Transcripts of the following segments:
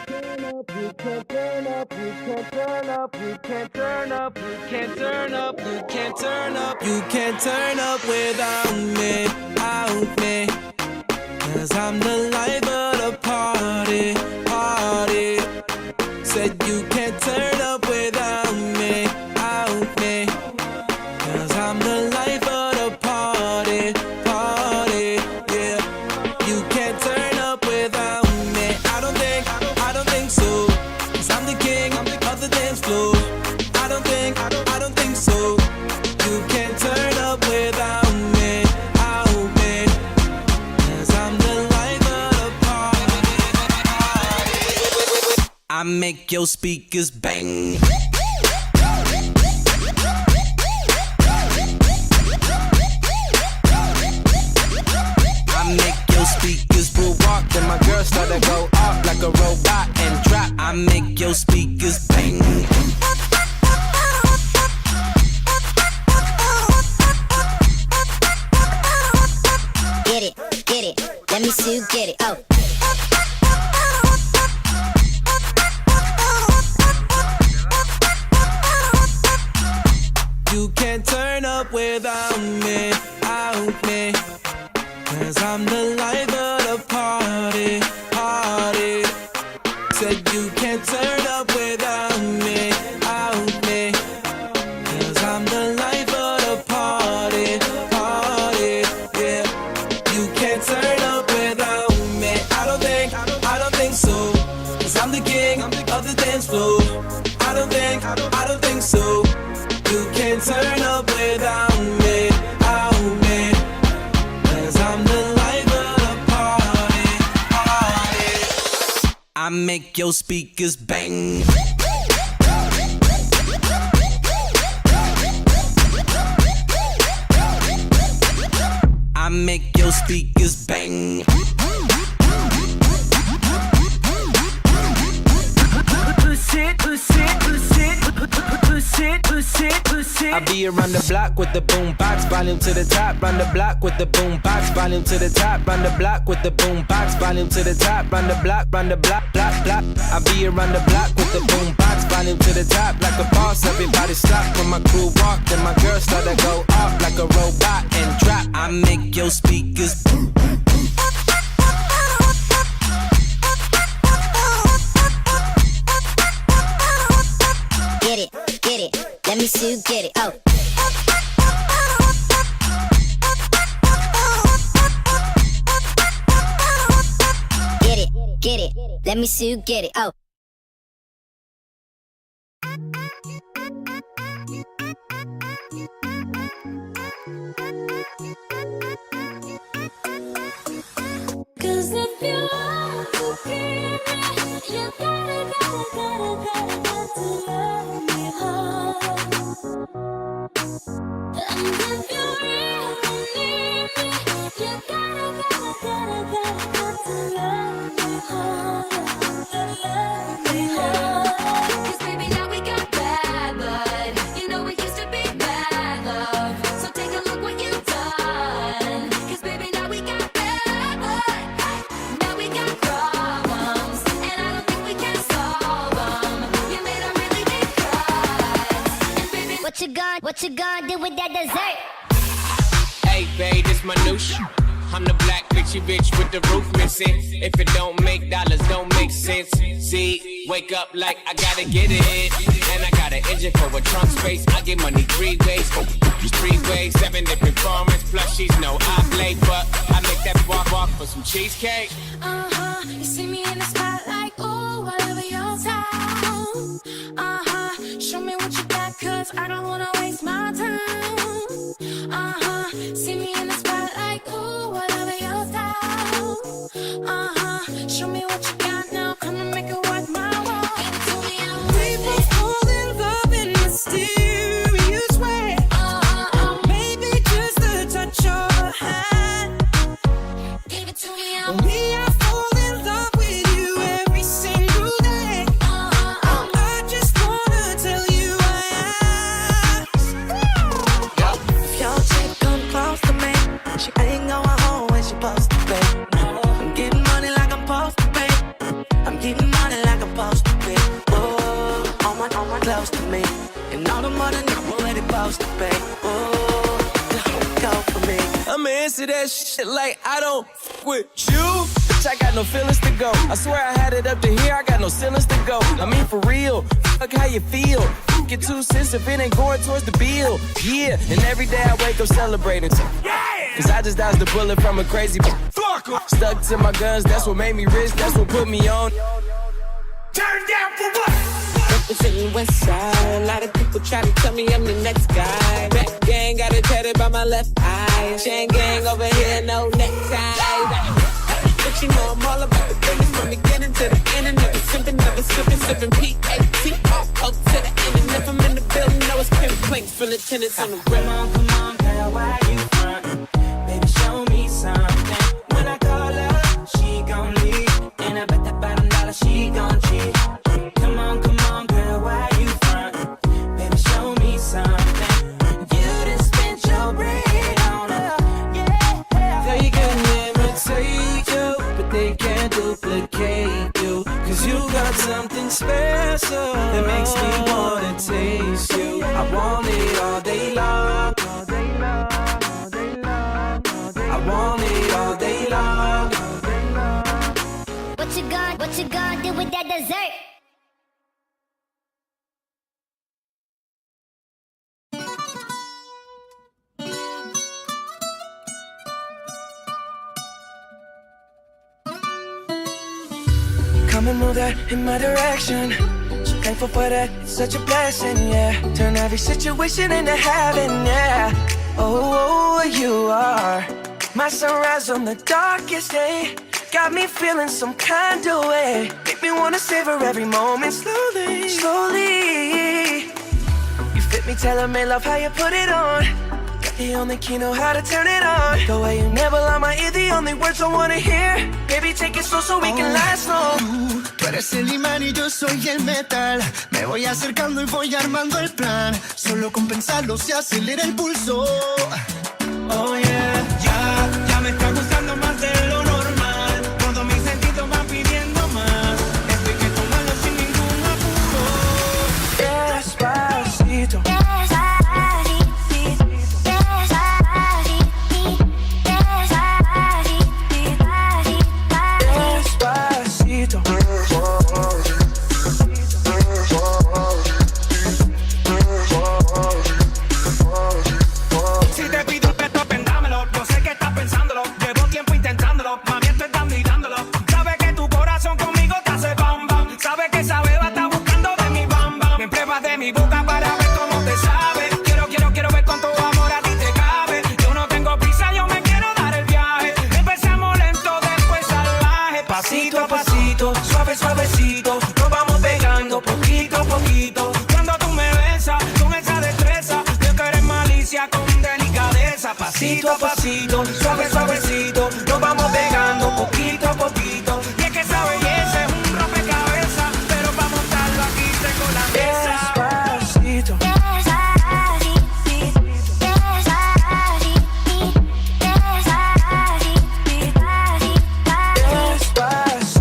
turn up, you can't turn up, you can't turn up, you can't turn up, you can't turn up, you can't turn up, you can't turn up without me, out me. Cause I'm the life of the party, party. Said you can't turn up without me, out me. Cause I'm the life of the party, party, yeah. You can't turn up without me. I don't think so. Cause I'm the king of the dance floor. I don't think so. You can't turn up without me, out me. Cause I'm the life of the party. I make your speakers bang. Speakers will walk, then my girl start to go off like a robot and drop. I make your speakers bang. Get it, let me see you get it, oh. You can't turn up without me, out me. Cause I'm the life of the party, party. Said you can't turn up without me, out me. Cause I'm the life of the party, party, yeah. You can't turn up without me. I don't think so. Cause I'm the king of the dance floor. I don't think so. You can't turn up without me, out me. I'm the life of the party, party. I make your speakers bang. I make your speakers bang. I be around the block with the boom box, volume to the top. Round the block with the boom box, volume to the top. Round the block with the boom box, volume to the top. Round the block, block. I be around the block with the boom box, volume to the top. Like a boss, everybody stop when my crew walk. Then my girl start to go off like a robot and drop. I make your speakers boom. Get it, let me see you get it, oh. Get it, let me see you get it, oh. Cause if you want to keep me, you gotta to love me hard. And if you really need me, you gotta to love me hard. Love me hard. Cause baby now we got bad blood. You know we used to be bad love. So take a look what you've done. Cause baby now we got bad blood. Now we got problems. And I don't think we can solve them. You made a really big cut. And baby, What you gonna do with that dessert? Hey babe, this my new shit. I'm the black bitchy bitch with the roof missing. If it don't make dollars, don't make sense. See, wake up like I gotta get it. And I got an engine for a trunk space. I get money 3 ways. 3 ways, 7 different formats. Plus she's no oblate, but I make that walk for some cheesecake. you see me in the spotlight, ooh, whatever your time. Show me what you got, cause I don't wanna waste my time. See me in the spotlight, ooh, whatever your style. Show me what you got now, come and make it worth my while. We both fall in love in mysterious way. Maybe just the touch of a hand. Give it to me, we are fall in love with you every single day. I just wanna tell you I asked. If your chick come close to me, she ain't going home when she supposed to pay. I'm getting money like I'm supposed to pay. I'm getting money like across the bay. Ooh, go for me. I'ma answer that shit like I don't with you. Bitch, I got no feelings to go. I swear I had it up to here, I got no ceilings to go. I mean for real, fuck how you feel. Get 2 cents if it ain't going towards the bill. Yeah, and every day I wake up celebrating. Cause I just dodged the bullet from a crazy fuck. Stuck to my guns, that's what made me rich, that's what put me on. Turn down for what? Representing West Side. A lot of people try to tell me I'm the next guy. Back gang got it tatted by my left eye. Chain gang over here, no necktie. But you know I'm all about the business from beginning to the end. And never sipping, never sipping P-A-T-O-O to the end. And if I'm in the building, know it's pimp planks from the tenants on the rim. Come on, girl, why you front? Baby, show me something. When I call her, she gon' leave. And I bet that bottom dollar she gon' cheat. Come on, girl, why you front? Baby, show me something. You done spent your bread on her, yeah. They can imitate you, but they can't duplicate you. Cause you got something special that makes me wanna taste you. I want it all day long. I want it all day long. What you gonna do with that dessert? Come and move that in my direction. So thankful for that, it's such a blessing, yeah. Turn every situation into heaven, yeah. Oh, you are my sunrise on the darkest day. Got me feeling some kind of way. Make me wanna savor every moment slowly, slowly. You fit me, tailor-made, love how you put it on. Got the only key, know how to turn it on. The way you never lie my ear, the only words I wanna hear. Baby, take it slow so we can last long. Tú eres el imán y yo soy el metal. Me voy acercando y voy armando el plan. Solo con pensarlo se acelera el pulso. Oh yeah, ya me está gustando más de lo normal. Todos mis sentidos van pidiendo más. Esto hay que tomarlo sin ningún apuro. Despacito. Si te pido que topen, dámelo. Yo sé que estás pensándolo. Llevo tiempo intentándolo. Mami, estoy dando y dándolo. Sabes que tu corazón conmigo te hace bam bam. Sabes que esa beba está buscando de mi bam bam. Me pruebas de mi boca para ver cómo te sabe. Quiero ver cuánto amor a ti te cabe. Yo no tengo prisa, yo me quiero dar el viaje. Empezamos lento, después salvaje. Pasito a pasito, suave, suavecito. Nos vamos pegando poquito a poquito. Cuando tú me besas con esa destreza, yo que eres malicia con delicadeza. Pasito a pasito, suave, suavecito. Nos vamos pegando poquito a poquito. Y es que esa belleza es un rompecabezas, pero para montarlo aquí tengo la mesa. Despacito.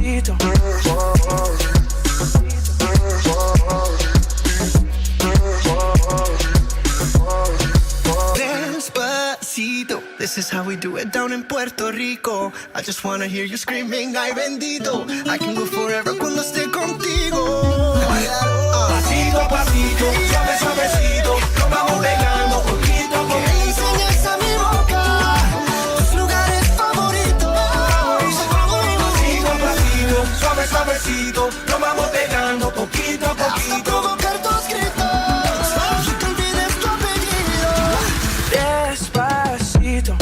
Despacito. Despacito. This is how we do it down in Puerto Rico. I just wanna hear you screaming, ay bendito. I can go forever cuando esté contigo. Pasito a pasito, suave, suavecito. Nos vamos pegando poquito a Que poquito. le enseñes a mi boca tus lugares favoritos. Pasito a pasito, suave, suavecito. Nos vamos pegando poquito a Hasta poquito. provocar tus gritos y que olvides tu apellido. Despacito.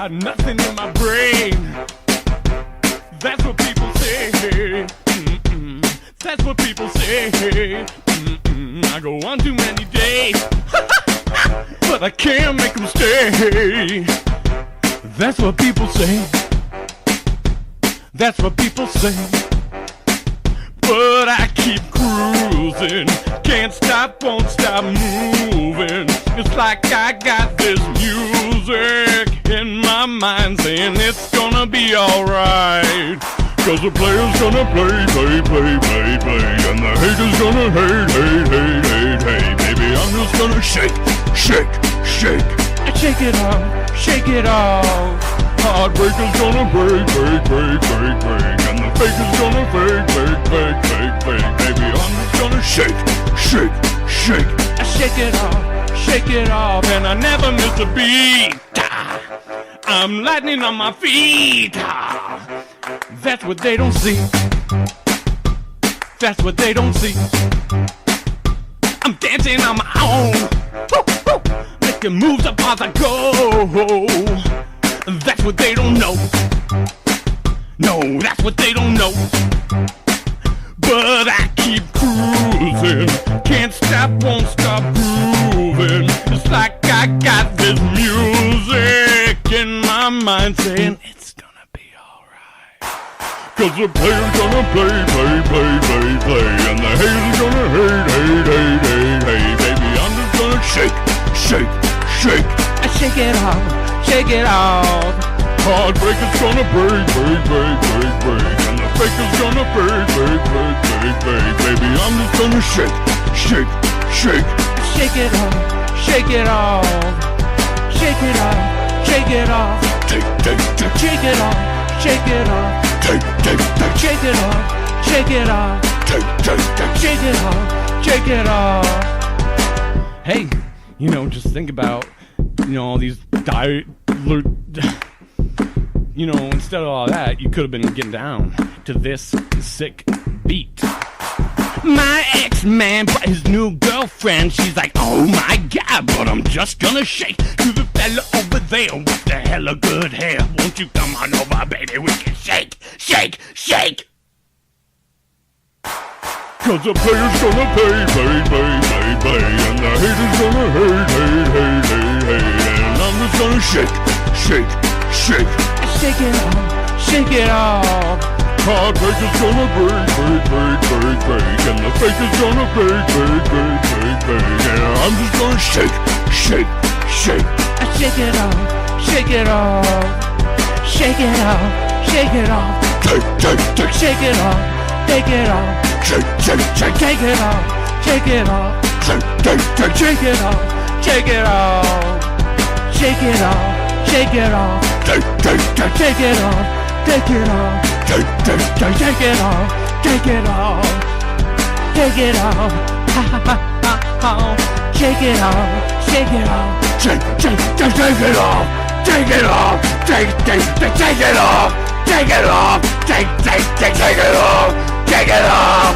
got nothing in my brain. That's what people say. That's what people say. I go on too many days, but I can't make them stay. That's what people say. That's what people say. But I keep cruising, can't stop, won't stop moving. It's like I got this music in my mind saying it's gonna be alright. Cause the player's gonna play, play, play, play, play, and the hater's gonna hate, hate, hate, hate, hate. Baby, I'm just gonna shake, shake, shake. Shake it off, shake it off. Heartbreaker's gonna break, break, break, break, break, and the faker's gonna fake, fake, fake, fake, fake. Baby, I'm just gonna shake, shake, shake. Shake it off, and I never miss a beat. I'm lightning on my feet. That's what they don't see. That's what they don't see. I'm dancing on my own, making moves up as I go. That's what they don't know. No, that's what they don't know. But I keep cruising, can't stop, won't stop grooving. It's like I got this music in my mind saying it's gonna be alright. Cause the player's gonna play, play, play, play, play, and the hater's gonna hate, hate, hate, hate, hate. Baby, I'm just gonna shake, shake, shake. Shake it off, shake it off. Heartbreaker's gonna break, break, break, break, break, and the faker's gonna break, break, break, break, break. Baby, I'm just gonna shake, shake, shake. Shake it off, shake it off. Shake it off, shake it off. Take, shake it off, shake it off. Take, shake it off, shake it off. Take, shake it off, shake it off. Hey, you know, just think about, you know, all these you know, instead of all that, you could have been getting down to this sick beat. My ex-man brought his new girlfriend. She's like, oh my God, but I'm just gonna shake to the fella over there with the hella good hair. Won't you come on over, baby, we can shake, shake, shake. Cause the player's gonna play, play, play, play, play, and the hater's gonna hate, hate, hate, hate, hate, and I'm just gonna shake, shake, shake. Shake it off, shake it off. Heartbreaker's gonna break, break, break, break, break, and the faker's gonna break, break, break, break, break, and I'm just gonna shake, shake, shake. Shake it off, shake it off. Shake it off, shake it off. Take, shake it off, take it off. Shake, shake, shake. Take it off, shake it off. Shake it off, shake it off. Shake it off, shake it off. Take it off, take it off. Take it off, take it off. Take it off, ha ha ha ha. Shake it off, shake it off. Take it off, take it off. Take it off, take it off. Take it off, take it off.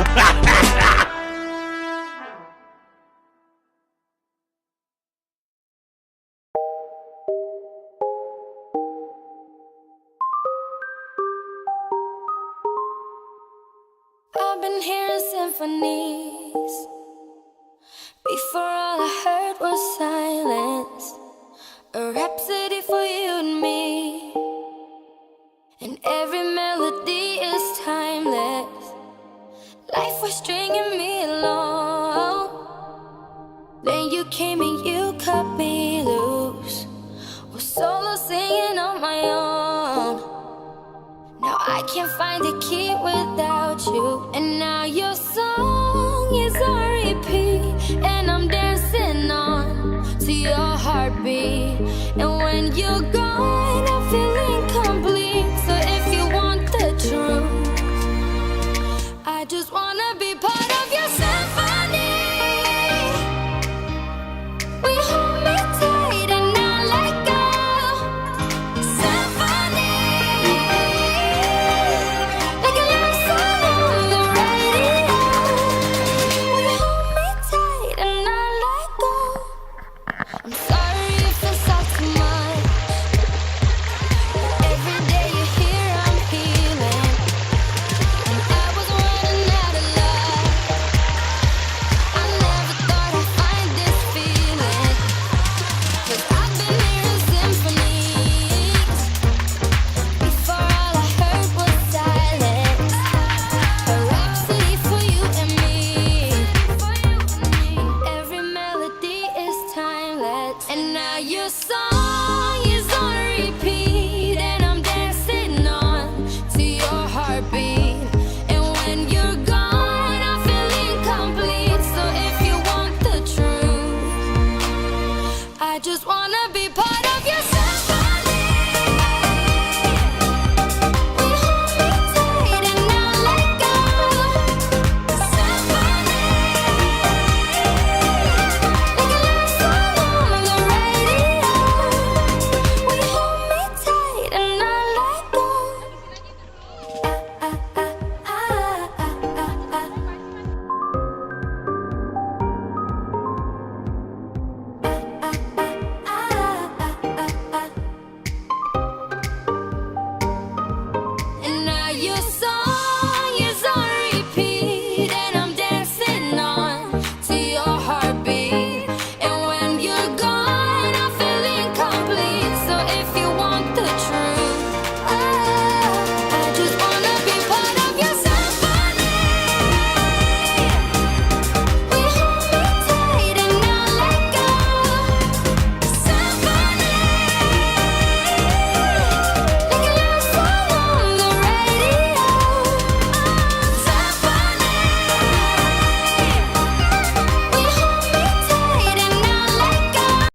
I've been hearing symphonies. Before all I heard was silence. A rhapsody for you and me. And every melody is timeless. Life was stringing me along. Then you came and you cut me loose. Was solo singing on my own. Now I can't find a key without